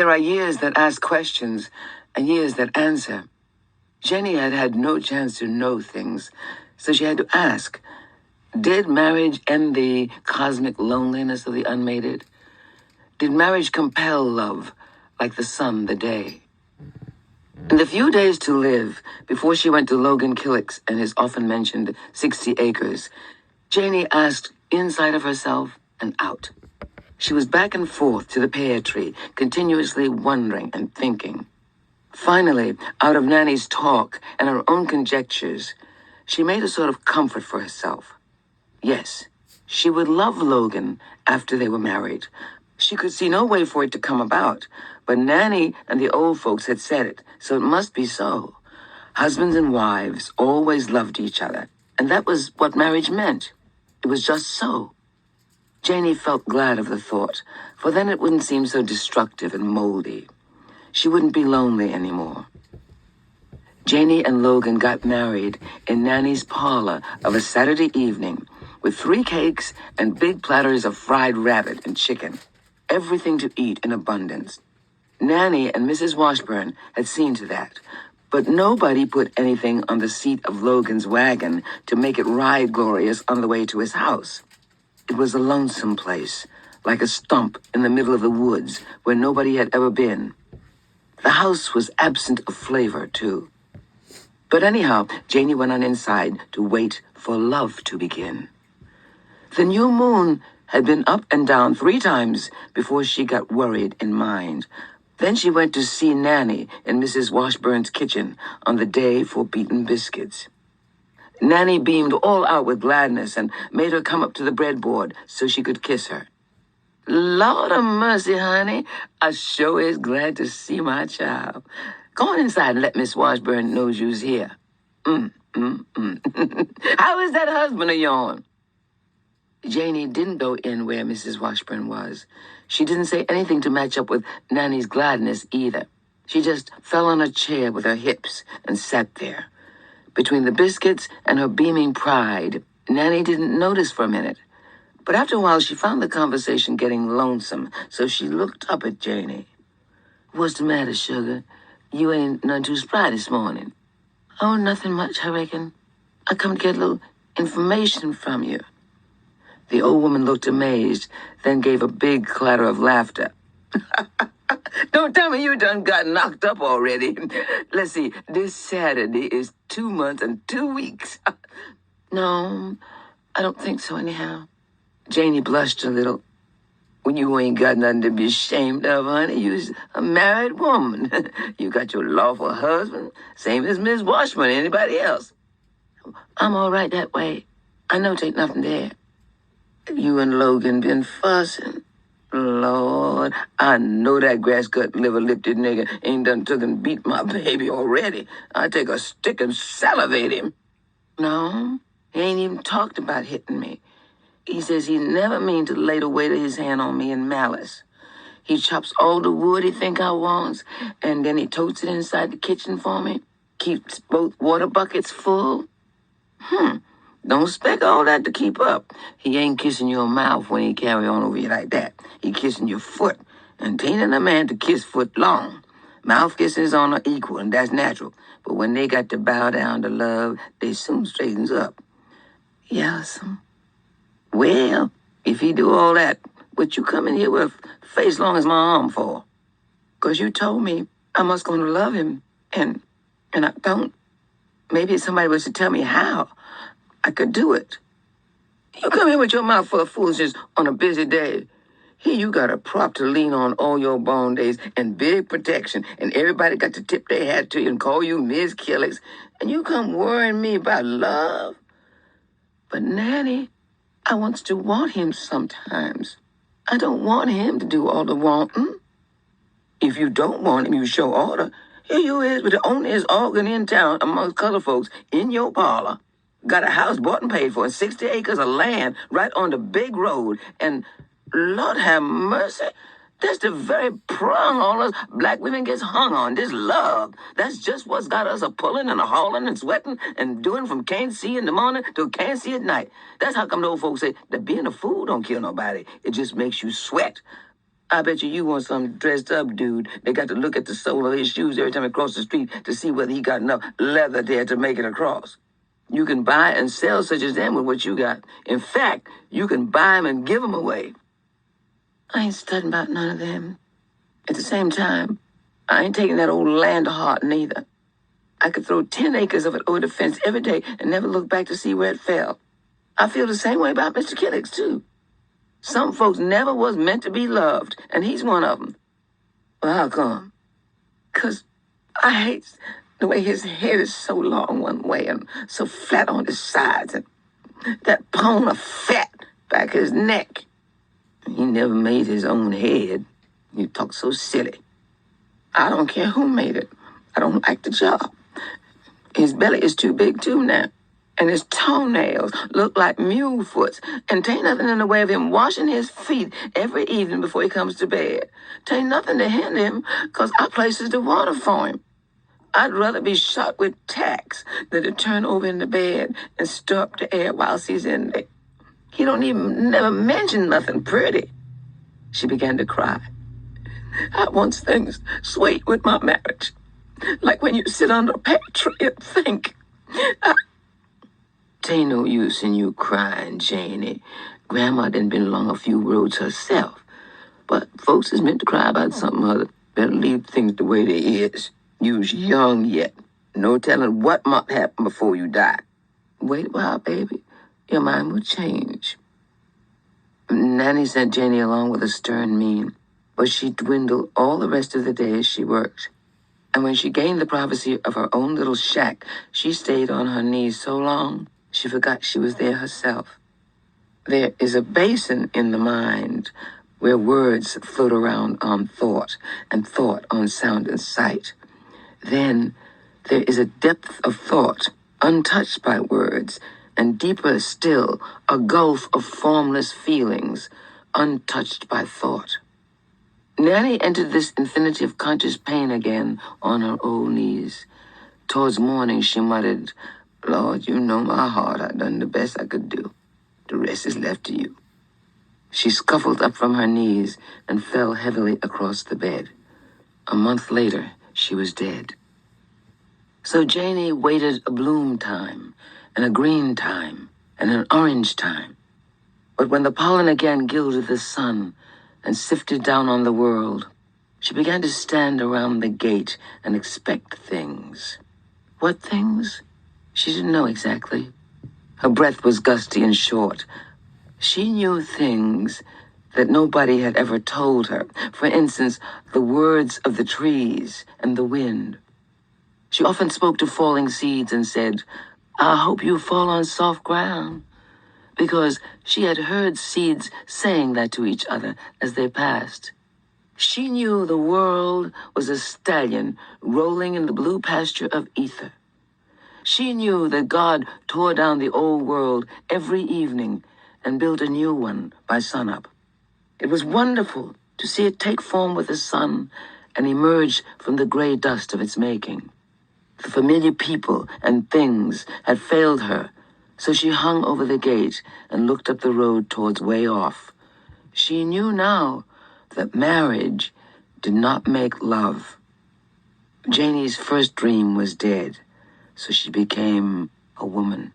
There are years that ask questions and years that answer. Jenny had had no chance to know things, so she had to ask, did marriage end the cosmic loneliness of the unmated? Did marriage compel love, like the sun the day? In the few days to live, before she went to Logan Killick's and his often-mentioned 60 acres, Janie asked inside of herself and out. She was back and forth to the pear tree, continuously wondering and thinking. Finally, out of Nanny's talk and her own conjectures, she made a sort of comfort for herself. Yes, she would love Logan after they were married. She could see no way for it to come about, but Nanny and the old folks had said it, so it must be so. Husbands and wives always loved each other, and that was what marriage meant. It was just so. Janie felt glad of the thought, for then it wouldn't seem so destructive and moldy. She wouldn't be lonely anymore. Janie and Logan got married in Nanny's parlor of a Saturday evening with 3 cakes and big platters of fried rabbit and chicken. Everything to eat in abundance. Nanny and Mrs. Washburn had seen to that, but nobody put anything on the seat of Logan's wagon to make it ride glorious on the way to his house. It was a lonesome place, like a stump in the middle of the woods where nobody had ever been. The house was absent of flavor, too. But anyhow, Janie went on inside to wait for love to begin. The new moon had been up and down 3 times before she got worried in mind. Then she went to see Nanny in Mrs. Washburn's kitchen on the day for beaten biscuits. Nanny beamed all out with gladness and made her come up to the breadboard so she could kiss her. Lord of mercy, honey, I sure is glad to see my child. Go on inside and let Miss Washburn know you's here. How is that husband of yourn? Janie didn't go in where Mrs. Washburn was. She didn't say anything to match up with Nanny's gladness either. She just fell on a chair with her hips and sat there. Between the biscuits and her beaming pride, Nanny didn't notice for a minute. But after a while, she found the conversation getting lonesome, so she looked up at Janie. What's the matter, sugar? You ain't none too spry this morning. Oh, nothing much, I reckon. I come to get a little information from you. The old woman looked amazed, then gave a big clatter of laughter. Don't tell me you done got knocked up already. Let's see, this Saturday is 2 months and 2 weeks. No, I don't think so anyhow. Janie blushed a little. Well, you ain't got nothing to be ashamed of, honey. You's a married woman. You got your lawful husband, same as Miss Washburn, anybody else. I'm all right that way. I know it ain't nothing there. You and Logan been fussing. Lord, I know that grass-cut, liver-lipted nigga ain't done took and beat my baby already. I'd take a stick and salivate him. No, he ain't even talked about hitting me. He says he never mean to lay the weight of his hand on me in malice. He chops all the wood he think I wants, and then he totes it inside the kitchen for me. Keeps both water buckets full. Don't expect all that to keep up. He ain't kissing your mouth when he carry on over you like that. He kissing your foot, and 'tain't a man to kiss foot long. Mouth kisses on are equal, and that's natural. But when they got to bow down to love, they soon straightens up. Yes'm. Well, if he do all that, what you come in here with a face long as my arm for? 'Cause you told me I must gonna love him, and I don't. Maybe if somebody was to tell me how, I could do it. You come here with your mouth full of foolishness on a busy day. Here you got a prop to lean on all your bone days and big protection, and everybody got to tip their hat to you and call you Miss Killicks, and you come worrying me about love? But Nanny, I wants to want him sometimes. I don't want him to do all the wanting. If you don't want him, you show order. Here you is with the onlyest organ in town amongst colored folks in your parlor. Got a house bought and paid for, and 60 acres of land right on the big road. And Lord have mercy, that's the very prong all us black women gets hung on, this love. That's just what's got us a-pulling and a-hauling and sweating and doing from can't see in the morning to can't see at night. That's how come the old folks say that being a fool don't kill nobody. It just makes you sweat. I bet you want some dressed up dude. They got to look at the sole of his shoes every time he crosses the street to see whether he got enough leather there to make it across. You can buy and sell such as them with what you got. In fact, you can buy them and give them away. I ain't studying about none of them. At the same time, I ain't taking that old land to heart neither. I could throw 10 acres of it over the fence every day and never look back to see where it fell. I feel the same way about Mr. Killicks, too. Some folks never was meant to be loved, and he's one of them. Well, how come? 'Cause I hate the way his head is so long one way and so flat on his sides, and that pound of fat back his neck. He never made his own head. You talk so silly. I don't care who made it. I don't like the job. His belly is too big, too, now. And his toenails look like mule foots. And tain't nothing in the way of him washing his feet every evening before he comes to bed. Tain't nothing to hinder him, 'cause I places the water for him. I'd rather be shot with tacks than to turn over in the bed and stir up the air whilst he's in there. He don't even never mention nothing pretty. She began to cry. I want things sweet with my marriage. Like when you sit under a pear tree and think. Tain't no use in you crying, Janie. Grandma done been along a few roads herself. But folks is meant to cry about something other. Better leave things the way they is. You's young yet. No telling what might happen before you die. Wait a while, baby. Your mind will change. Nanny sent Janie along with a stern mien, but she dwindled all the rest of the day as she worked. And when she gained the privacy of her own little shack, she stayed on her knees so long, she forgot she was there herself. There is a basin in the mind where words float around on thought, and thought on sound and sight. Then there is a depth of thought, untouched by words, and deeper still, a gulf of formless feelings, untouched by thought. Nanny entered this infinity of conscious pain again on her old knees. Towards morning, she muttered, Lord, you know my heart. I done the best I could do. The rest is left to you. She scuffled up from her knees and fell heavily across the bed. A month later, she was dead. So Janie waited a bloom time, and a green time, and an orange time. But when the pollen again gilded the sun and sifted down on the world, she began to stand around the gate and expect things. What things? She didn't know exactly. Her breath was gusty and short. She knew things that nobody had ever told her. For instance, the words of the trees and the wind. She often spoke to falling seeds and said, I hope you fall on soft ground, because she had heard seeds saying that to each other as they passed. She knew the world was a stallion rolling in the blue pasture of ether. She knew that God tore down the old world every evening and built a new one by sunup. It was wonderful to see it take form with the sun and emerge from the gray dust of its making. The familiar people and things had failed her, so she hung over the gate and looked up the road towards way off. She knew now that marriage did not make love. Janie's first dream was dead, so she became a woman.